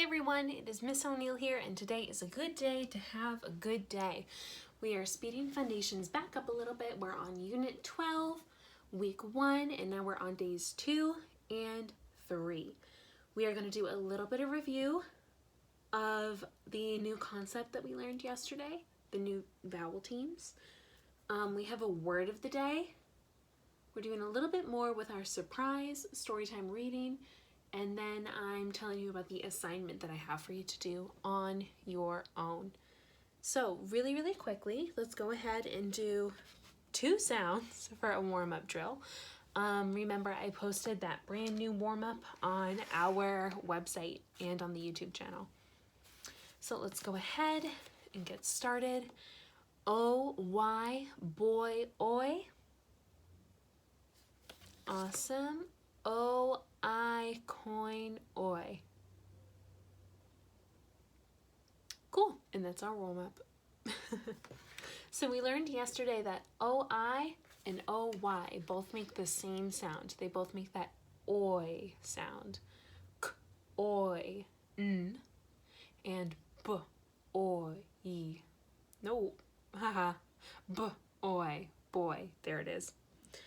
everyone, it is Miss O'Neill here, and today is a good day to have a good day. We are speeding Fundations back up a little bit. We're on Unit 12, Week 1, and now we're on Days 2 and 3. We are going to do a little bit of review of the new concept that we learned yesterday, the new vowel teams. We have a word of the day. We're doing a little bit more with our surprise storytime reading, and then I'm telling you about the assignment that I have for you to do on your own. So really quickly, let's go ahead and do 2 sounds for a warm-up drill. Remember, I posted that brand new warm-up on our website and on the YouTube channel. So let's go ahead and get started. Oh, why, boy, oi. Awesome. Oh, I, coin, oi. Cool, and that's our warm-up. So we learned yesterday that O-I and O-Y both make the same sound. They both make that oi sound. K, oi, n, and b, oi, e. No, haha, b, oi, boy. There it is. I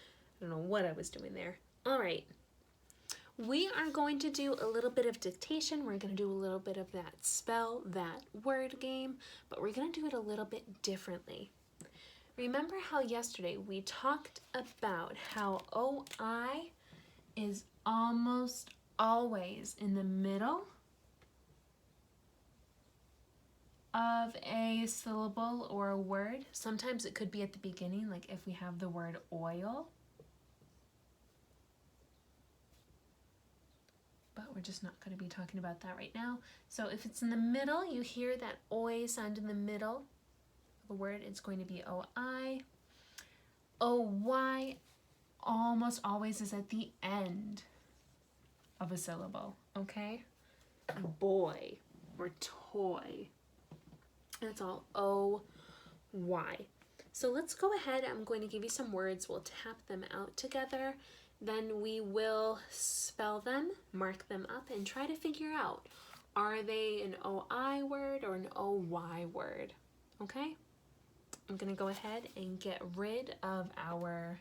don't know what I was doing there. All right. We are going to do a little bit of dictation. We're going to do a little bit of that spell, that word game, but we're going to do it a little bit differently. Remember how yesterday we talked about how O-I is almost always in the middle of a syllable or a word. Sometimes it could be at the beginning, like if we have the word oil. But we're just not going to be talking about that right now. So if it's in the middle, you hear that oi sound in the middle of a word, it's going to be O-I. O-Y almost always is at the end of a syllable, okay? Boy or toy. That's all O-Y. So let's go ahead. I'm going to give you some words. We'll tap them out together. Then we will spell them, mark them up, and try to figure out, are they an O-I word or an O-Y word? Okay? I'm going to go ahead and get rid of our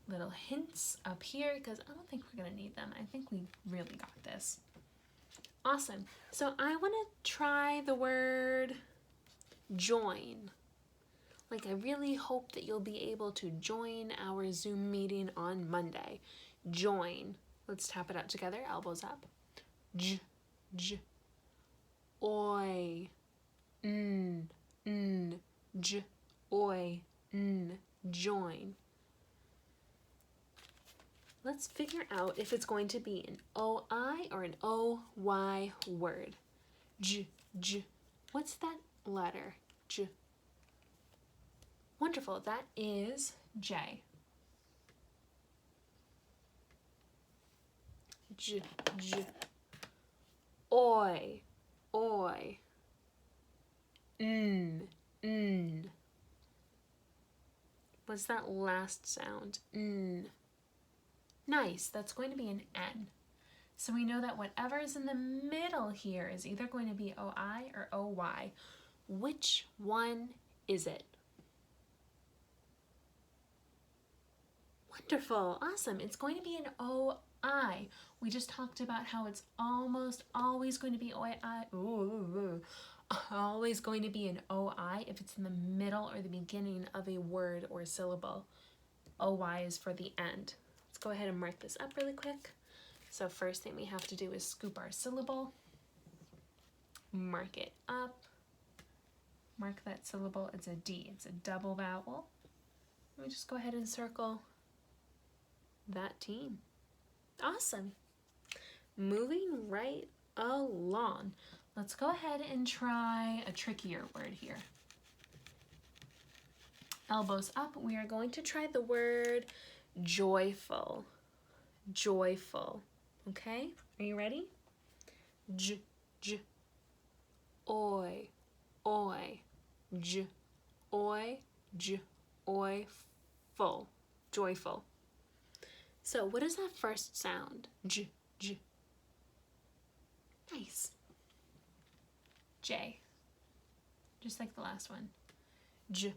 little hints up here because I don't think we're going to need them. I think we really got this. Awesome. So I want to try the word join. Like, I really hope that you'll be able to join our Zoom meeting on Monday. Join. Let's tap it out together. Elbows up. J, j. Oi. N, j. Oi. N. Join. Let's figure out if it's going to be an O-I or an O-Y word. J, j. What's that letter? J. Wonderful, that is J. J, j. Oi, oi. N. What's that last sound? N. Nice, that's going to be an N. So we know that whatever is in the middle here is either going to be O-I or O-Y. Which one is it? Wonderful, awesome. It's going to be an O-I. We just talked about how it's almost always going to be O-I. Always going to be an O-I if it's in the middle or the beginning of a word or a syllable. O-Y is for the end. Let's go ahead and mark this up really quick. So first thing we have to do is scoop our syllable. Mark it up. Mark that syllable. It's a D. It's a double vowel. Let me just go ahead and circle that team. Awesome. Moving right along. Let's go ahead and try a trickier word here. Elbows up. We are going to try the word joyful. Joyful. Okay? Are you ready? J, j. Oi, oi. J, oi, j, oi. Full. Joyful. So what is that first sound? J, j. Nice. J. Just like the last one. J,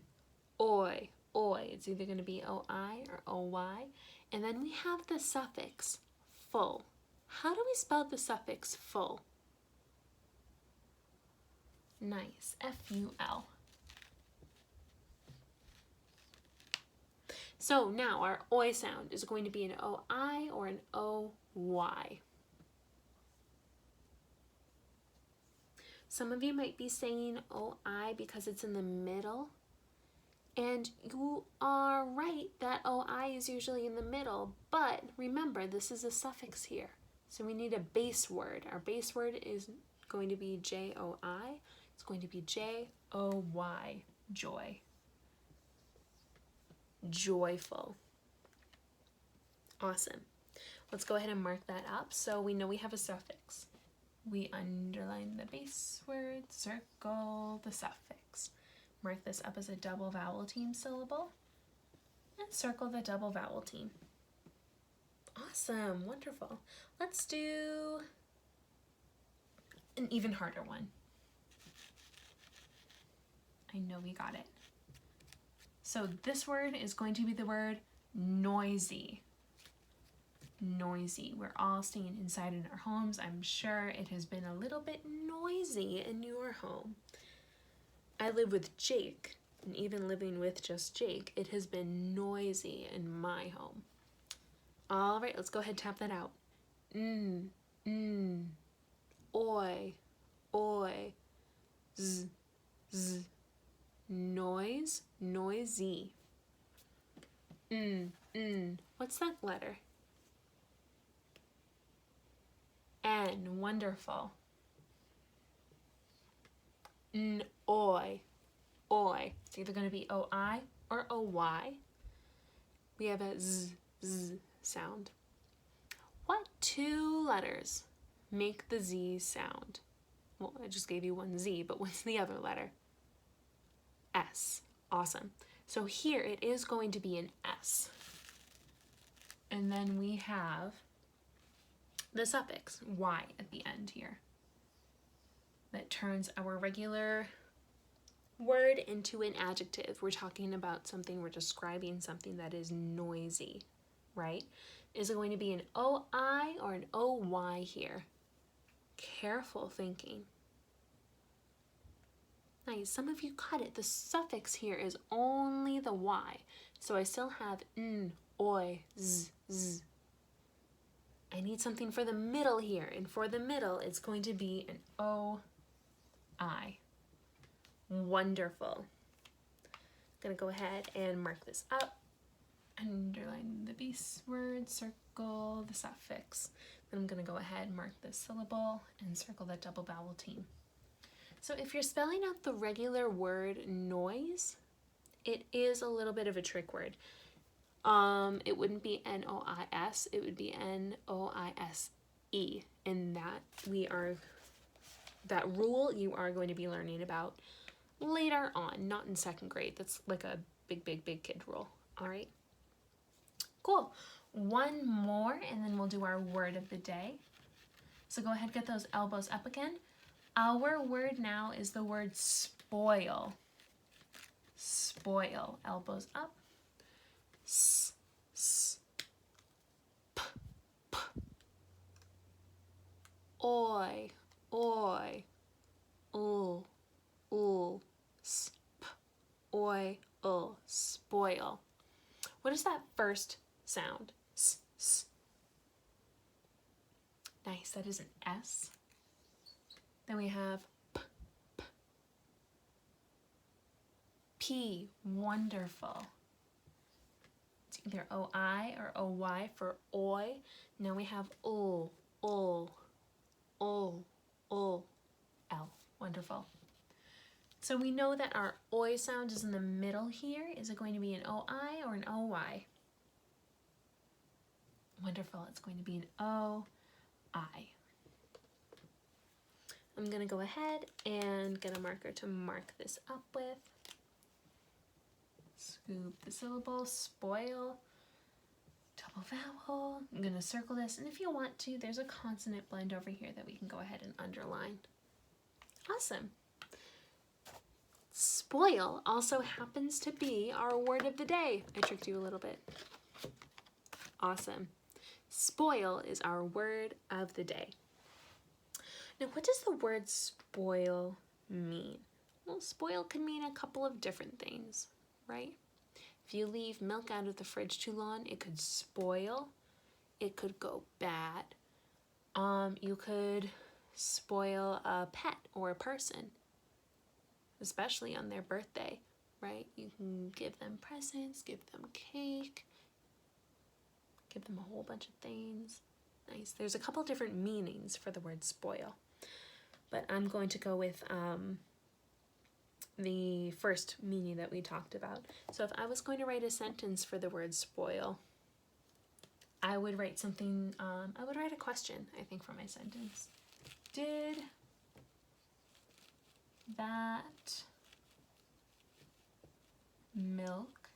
oi, oi. It's either going to be O-I or O-Y. And then we have the suffix full. How do we spell the suffix full? Nice, F-U-L. So now our oi sound is going to be an O-I or an O-Y. Some of you might be saying O-I because it's in the middle. And you are right that O-I is usually in the middle. But remember, this is a suffix here. So we need a base word. Our base word is going to be J-O-I. It's going to be J-O-Y, joy. Joyful. Awesome. Let's go ahead and mark that up so we know we have a suffix. We underline the base word, circle the suffix. Mark this up as a double vowel team syllable and circle the double vowel team. Awesome, wonderful. Let's do an even harder one. I know we got it. So this word is going to be the word noisy. Noisy. We're all staying inside in our homes. I'm sure it has been a little bit noisy in your home. I live with Jake, and even living with just Jake, it has been noisy in my home. All right, let's go ahead and tap that out. Oi, oi, z, z. Noise, noisy. What's that letter? N, wonderful. Oi, oi. It's either going to be O-I or O-Y. We have a z, z sound. What two letters make the Z sound? Well, I just gave you one Z, but what's the other letter? S. Awesome. So here it is going to be an S. And then we have the suffix Y at the end here. That turns our regular word into an adjective. We're talking about something, we're describing something that is noisy, right? Is it going to be an O-I or an O-Y here? Careful thinking. Nice, some of you got it. The suffix here is only the Y. So I still have N, oi, z, z. I need something for the middle here. And for the middle, it's going to be an O-I. Wonderful. I'm going to go ahead and mark this up. Underline the base word, circle the suffix. Then I'm going to go ahead and mark the syllable and circle that double vowel team. So if you're spelling out the regular word noise, it is a little bit of a trick word. It wouldn't be N-O-I-S, it would be N-O-I-S-E. And that rule you are going to be learning about later on, not in second grade. That's like a big kid rule. All right. Cool. One more and then we'll do our word of the day. So go ahead, get those elbows up again. Our word now is the word spoil. Spoil. Elbows up. S, s, p, p. Oi, oi, sp, oi, spoil. What is that first sound? S, s. Nice, that is an S. Then we have p, p. P, wonderful. It's either O-I or O-Y for oi. Now we have L, L. Wonderful. So we know that our oi sound is in the middle here. Is it going to be an O-I or an O-Y? Wonderful. It's going to be an O-I. I'm going to go ahead and get a marker to mark this up with. Scoop the syllable, spoil, double vowel. I'm going to circle this, and if you want to, there's a consonant blend over here that we can go ahead and underline. Awesome. spoil also happens to be our word of the day. I tricked you a little bit. Awesome. Spoil is our word of the day. Now, what does the word spoil mean? Well, spoil can mean a couple of different things, right? If you leave milk out of the fridge too long, it could spoil. It could go bad. You could spoil a pet or a person, especially on their birthday, right? You can give them presents, give them cake, give them a whole bunch of things. Nice. There's a couple different meanings for the word spoil, but I'm going to go with the first meaning that we talked about. So if I was going to write a sentence for the word spoil, I would write something, I would write a question, I think, for my sentence. Did that milk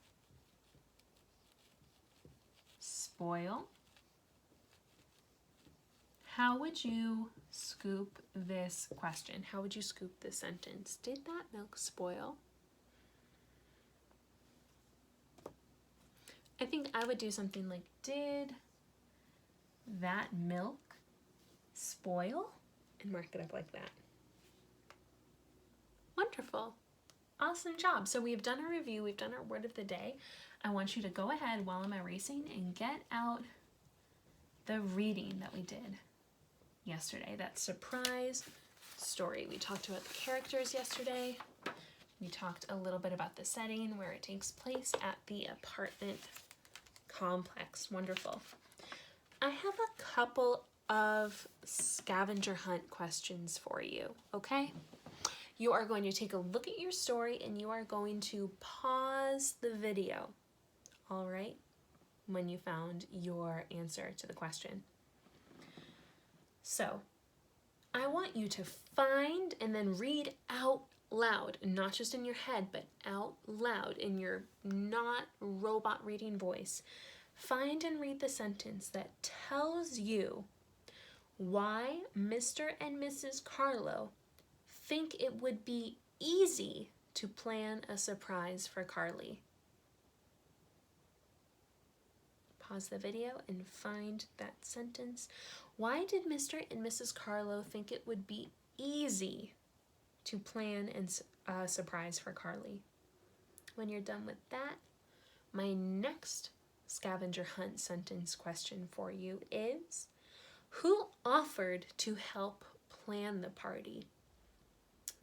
spoil? How would you scoop this question? How would you scoop this sentence? Did that milk spoil? I think I would do something like, did that milk spoil? And mark it up like that. Wonderful. Awesome job. So we've done our review. We've done our word of the day. I want you to go ahead while I'm erasing and get out the reading that we did yesterday. That surprise story. We talked about the characters yesterday. We talked a little bit about the setting where it takes place at the apartment complex. Wonderful. I have a couple of scavenger hunt questions for you, okay? You are going to take a look at your story and you are going to pause the video, all right, when you found your answer to the question. So, I want you to find and then read out loud, not just in your head, but out loud in your not robot reading voice. Find and read the sentence that tells you why Mr. and Mrs. Carlo think it would be easy to plan a surprise for Carly. Pause the video and find that sentence. Why did Mr. and Mrs. Carlo think it would be easy to plan a surprise for Carly? When you're done with that, my next scavenger hunt sentence question for you is, who offered to help plan the party?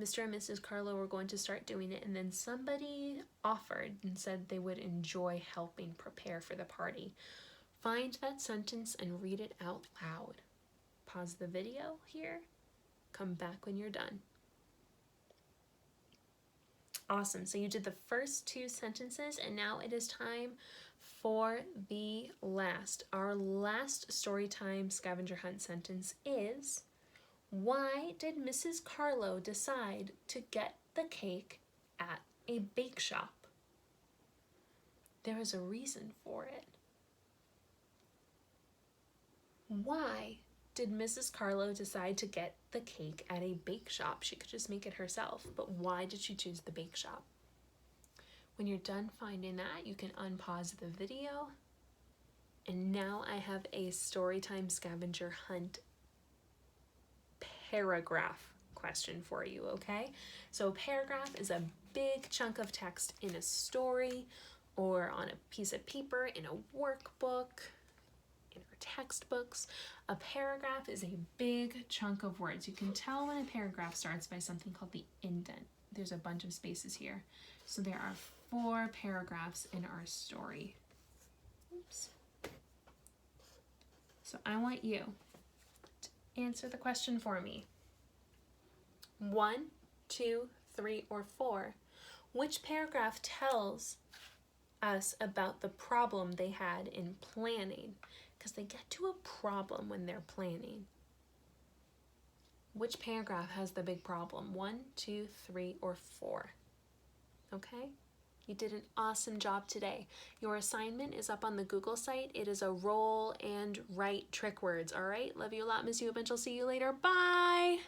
Mr. and Mrs. Carlo were going to start doing it, and then somebody offered and said they would enjoy helping prepare for the party. Find that sentence and read it out loud. Pause the video here. Come back when you're done. Awesome. So you did the first two sentences, and now it is time for the last. Our last story time scavenger hunt sentence is, why did Mrs. Carlo decide to get the cake at a bake shop? There is a reason for it. Why did Mrs. Carlo decide to get the cake at a bake shop? She could just make it herself, but why did she choose the bake shop? When you're done finding that, you can unpause the video. And now I have a storytime scavenger hunt paragraph question for you, okay? So a paragraph is a big chunk of text in a story or on a piece of paper in a workbook, in our textbooks. A paragraph is a big chunk of words. You can tell when a paragraph starts by something called the indent. There's a bunch of spaces here. So there are 4 paragraphs in our story. Oops. So I want you to answer the question for me. 1, 2, 3, or 4. Which paragraph tells us about the problem they had in planning? Because they get to a problem when they're planning. Which paragraph has the big problem? 1, 2, 3, or 4? Okay? You did an awesome job today. Your assignment is up on the Google site. It is a roll and write trick words, all right? Love you a lot, miss you a bunch. I'll see you later. Bye!